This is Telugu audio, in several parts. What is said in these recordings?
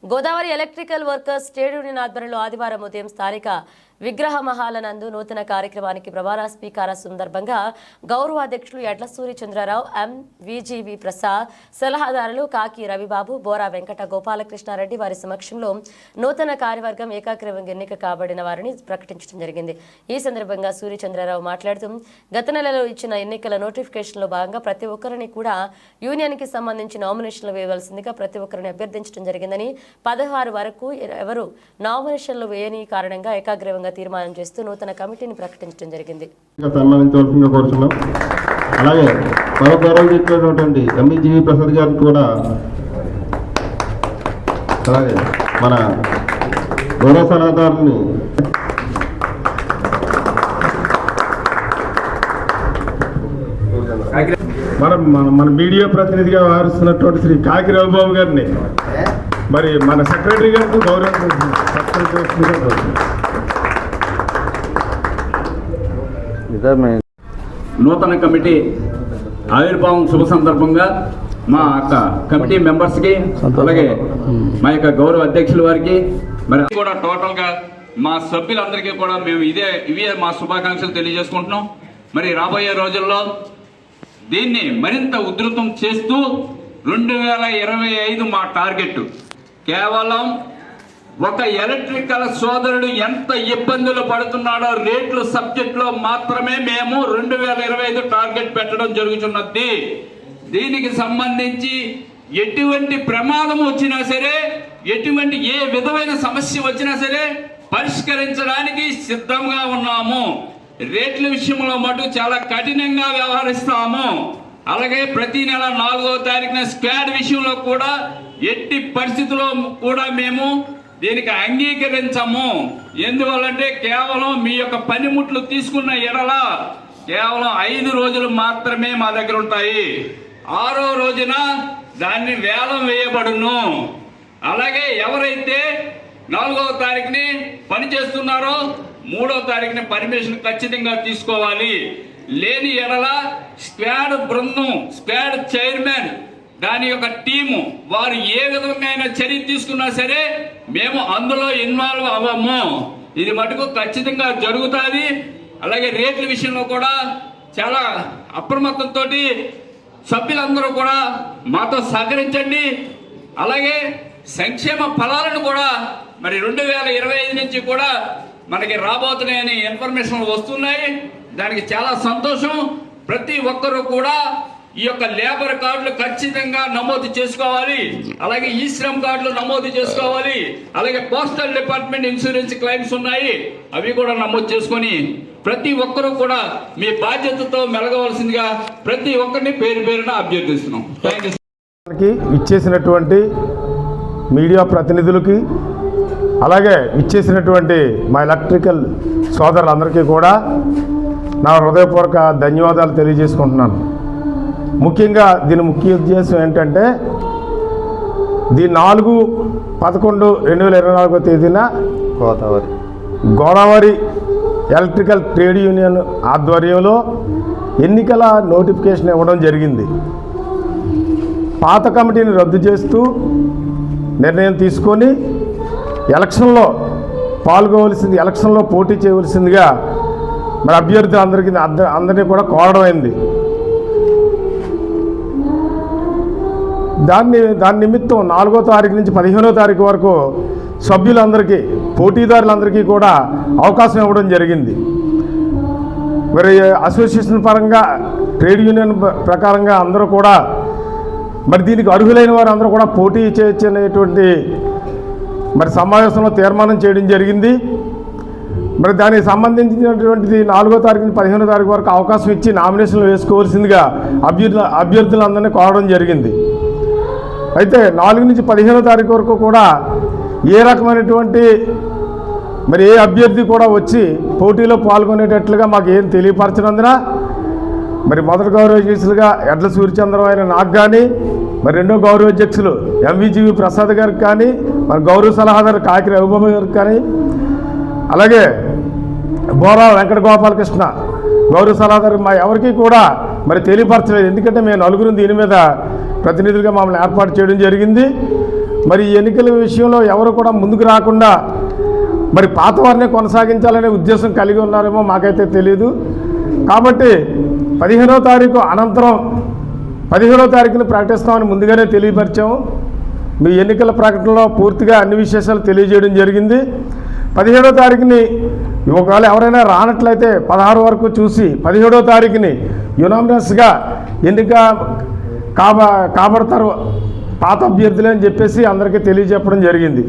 Godavari electrical workers trade union ఆధ్వర్యంలో ఆదివారం ఉదయం స్థానిక విగ్రహ మహాల నందు నూతన కార్యక్రమానికి ప్రమాణ స్వీకార సందర్భంగా గౌరవ అధ్యక్షులు యడ్లసూరి చంద్రరావు, ఎంవిజివి ప్రసాద్, సలహాదారులు కాకి రవిబాబు, బోరా వెంకట గోపాలకృష్ణారెడ్డి వారి సమక్షంలో నూతన కార్యవర్గం ఏకాగ్రీవంగా ఎన్నిక కాబడిన వారిని ప్రకటించడం జరిగింది. ఈ సందర్భంగా సూరి చంద్రరావు మాట్లాడుతూ గత నెలలో ఇచ్చిన ఎన్నికల నోటిఫికేషన్లో భాగంగా ప్రతి ఒక్కరిని కూడా యూనియన్కి సంబంధించి నామినేషన్లు వేయవలసిందిగా ప్రతి ఒక్కరిని అభ్యర్థించడం జరిగిందని, 16 వరకు ఎవరు నామినేషన్లు వేయని కారణంగా ఏకాగ్రీవంగా తీర్మానం చేస్తూ నూతన కమిటీని ప్రకటించడం జరిగింది. అలాగే మరొక చెప్పినటువంటి ఎంవిజివి ప్రసాద్ గారికి కూడా అలాగే మన గౌరవ సలహాదారుని మన మీడియా ప్రతినిధిగా వ్యవహరిస్తున్నటువంటి శ్రీ కాకి రవిబాబు గారిని మరి మన సెక్రటరీ గారికి నూతన కమిటీ ఆవిర్భావం శుభ సందర్భంగా మా యొక్క కమిటీ మెంబర్స్కి అలాగే మా యొక్క గౌరవ అధ్యక్షుల వారికి మరి కూడా టోటల్గా మా సభ్యులందరికీ కూడా మేము ఇవే మా శుభాకాంక్షలు తెలియజేసుకుంటున్నాం. మరి రాబోయే రోజుల్లో దీన్ని మరింత ఉధృతం చేస్తూ 2025 మా టార్గెట్ కేవలం ఒక ఎలక్ట్రికల్ సోదరుడు ఎంత ఇబ్బందులు పడుతున్నాడో రేట్లు సబ్జెక్ట్లో మాత్రమే మేము 2025 టార్గెట్ పెట్టడం జరుగుతున్నది. దీనికి సంబంధించి ఎటువంటి ప్రమాదం వచ్చినా సరే, ఎటువంటి ఏ విధమైన సమస్య వచ్చినా సరే పరిష్కరించడానికి సిద్ధంగా ఉన్నాము. రేట్ల విషయంలో మటుకు చాలా కఠినంగా వ్యవహరిస్తాము. అలాగే ప్రతి నెల 4వ తారీఖున స్క్వాడ్ విషయంలో కూడా ఎట్టి పరిస్థితుల్లో కూడా మేము దీనికి అంగీకరించము. ఎందువల్లంటే కేవలం మీ యొక్క పనిముట్లు తీసుకున్న ఎడల కేవలం 5 రోజులు మాత్రమే మా దగ్గర ఉంటాయి. 6వ రోజున దాన్ని వేలం వేయబడును. అలాగే ఎవరైతే 4వ తారీఖుని పని చేస్తున్నారో 3వ తారీఖుని పర్మిషన్ ఖచ్చితంగా తీసుకోవాలి. లేని ఎడల స్క్వాడ్ బృందం, స్క్వాడ్ చైర్మన్, దాని యొక్క టీము వారు ఏ విధమైన చర్య తీసుకున్నా సరే మేము అందులో ఇన్వాల్వ్ అవ్వము. ఇది మటుకు ఖచ్చితంగా జరుగుతుంది. అలాగే రేట్ల విషయంలో కూడా చాలా అప్రమత్తంతో సభ్యులందరూ కూడా మాతో సహకరించండి. అలాగే సంక్షేమ ఫలాలను కూడా మరి 2025 నుంచి కూడా మనకి రాబోతున్నాయని ఇన్ఫర్మేషన్ వస్తున్నాయి. దానికి చాలా సంతోషం. ప్రతి ఒక్కరూ కూడా ఈ యొక్క లేబర్ కార్డులు ఖచ్చితంగా నమోదు చేసుకోవాలి. అలాగే ఈ శ్రమ్ కార్డులు నమోదు చేసుకోవాలి. అలాగే పోస్టల్ డిపార్ట్మెంట్ ఇన్సూరెన్స్ క్లెయిమ్స్ ఉన్నాయి, అవి కూడా నమోదు చేసుకొని ప్రతి ఒక్కరూ కూడా మీ బాధ్యతతో మెలగవలసిందిగా ప్రతి ఒక్కరిని పేరు పేరున అభ్యర్థిస్తున్నాం. Thank you. ఇచ్చేసినటువంటి మీడియా ప్రతినిధులకి అలాగే ఇచ్చేసినటువంటి మా ఎలక్ట్రికల్ సోదరులందరికీ కూడా నా హృదయపూర్వక ధన్యవాదాలు తెలియజేసుకుంటున్నాను. ముఖ్యంగా దీని ముఖ్య ఉద్దేశం ఏంటంటే దీని 4/11/2024 తేదీన గోదావరి ఎలక్ట్రికల్ ట్రేడ్ యూనియన్ ఆధ్వర్యంలో ఎన్నికల నోటిఫికేషన్ ఇవ్వడం జరిగింది. పాత కమిటీని రద్దు చేస్తూ నిర్ణయం తీసుకొని ఎలక్షన్లో పాల్గొవలసింది, ఎలక్షన్లో పోటీ చేయవలసిందిగా మరి అభ్యర్థులందరికీ అందరినీ కూడా కోరడం అయింది. దాని నిమిత్తం 4వ తారీఖు నుంచి 15వ తారీఖు వరకు సభ్యులందరికీ, పోటీదారులందరికీ కూడా అవకాశం ఇవ్వడం జరిగింది. మరి అసోసియేషన్ పరంగా ట్రేడ్ యూనియన్ ప్రకారంగా అందరూ కూడా మరి దీనికి అర్హులైన వారు అందరూ కూడా పోటీ చేయొచ్చు అనేటువంటి మరి సమావేశంలో తీర్మానం చేయడం జరిగింది. మరి దానికి సంబంధించినటువంటిది 4వ తారీఖు నుంచి 15వ తారీఖు వరకు అవకాశం ఇచ్చి నామినేషన్లు వేసుకోవాల్సిందిగా అభ్యర్థులందరినీ కోరడం జరిగింది. అయితే 4 నుంచి 15వ తారీఖు వరకు కూడా ఏ రకమైనటువంటి మరి ఏ అభ్యర్థి కూడా వచ్చి పోటీలో పాల్గొనేటట్లుగా మాకు ఏం తెలియపరచినందున మరి మొదటి గౌరవ అధ్యక్షులుగా యడ్ల సూర్యచంద్రరావు అయిన నాకు కానీ, మరి రెండో గౌరవ అధ్యక్షులు ఎంవిజివి ప్రసాద్ గారికి కానీ, మరి గౌరవ సలహాదారు కాకి రవిబాబు గారికి కానీ, అలాగే బోరా వెంకట గోపాలకృష్ణ గౌరవ సలహాదారు మా ఎవరికి కూడా మరి తెలియపరచలేదు. ఎందుకంటే మేము నలుగురు దీని మీద ప్రతినిధులుగా మమ్మల్ని ఏర్పాటు చేయడం జరిగింది. మరి ఈ ఎన్నికల విషయంలో ఎవరు కూడా ముందుకు రాకుండా మరి పాత వారినే కొనసాగించాలనే ఉద్దేశం కలిగి ఉన్నారేమో మాకైతే తెలియదు. కాబట్టి 15వ తారీఖు అనంతరం 17వ తారీఖున ప్రకటిస్తామని ముందుగానే తెలియపరిచాము. మీ ఎన్నికల ప్రకటనలో పూర్తిగా అన్ని విశేషాలు తెలియజేయడం జరిగింది. 17వ తారీఖుని ఒకవేళ ఎవరైనా రానట్లయితే 16 వరకు చూసి 17వ తారీఖుని యునామినస్గా ఎన్నిక కాబడతారు పాత అభ్యర్థులే అని చెప్పేసి అందరికీ తెలియజెప్పడం జరిగింది.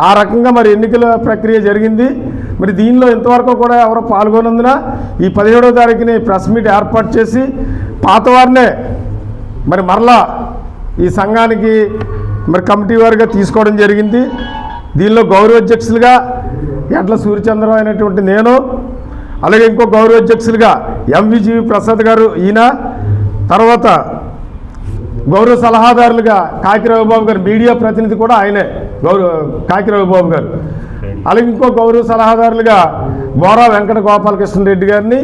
ఆ రకంగా మరి ఎన్నికల ప్రక్రియ జరిగింది. మరి దీనిలో ఇంతవరకు కూడా ఎవరో పాల్గొనందున ఈ 17వ తారీఖుని ప్రెస్ మీట్ ఏర్పాటు చేసి పాతవారినే మరి మరలా ఈ సంఘానికి మరి కమిటీ వారిగా తీసుకోవడం జరిగింది. దీనిలో గౌరవాధ్యక్షులుగా ఎడ్ల సూర్యచంద్రరావు అయినటువంటి నేను, అలాగే ఇంకో గౌరవాధ్యక్షులుగా ఎంవిజీవి ప్రసాద్ గారు ఈయన, తర్వాత గౌరవ సలహాదారులుగా కాకి రవిబాబు గారు, మీడియా ప్రతినిధి కూడా ఆయనే కాకి రవిబాబు గారు, అలాగే ఇంకో గౌరవ సలహాదారులుగా బోరా వెంకట గోపాలకృష్ణరెడ్డి గారిని,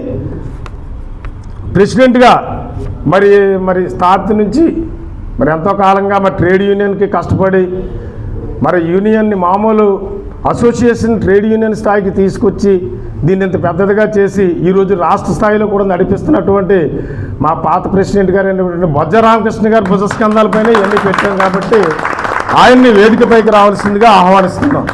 ప్రెసిడెంట్గా మరి స్థాపిత నుంచి మరి ఎంతో కాలంగా మరి ట్రేడ్ యూనియన్కి కష్టపడి మరి యూనియన్ని మామూలు అసోసియేషన్ ట్రేడ్ యూనియన్ స్థాయికి తీసుకొచ్చి దీన్ని ఇంత పెద్దదిగా చేసి ఈరోజు రాష్ట్ర స్థాయిలో కూడా నడిపిస్తున్నటువంటి మా పాత ప్రెసిడెంట్ గారు అయినటువంటి బొజ్జ రామకృష్ణ గారు భుజస్కంధాలపైన ఇవన్నీ పెట్టాం కాబట్టి ఆయన్ని వేదికపైకి రావాల్సిందిగా ఆహ్వానిస్తున్నాం.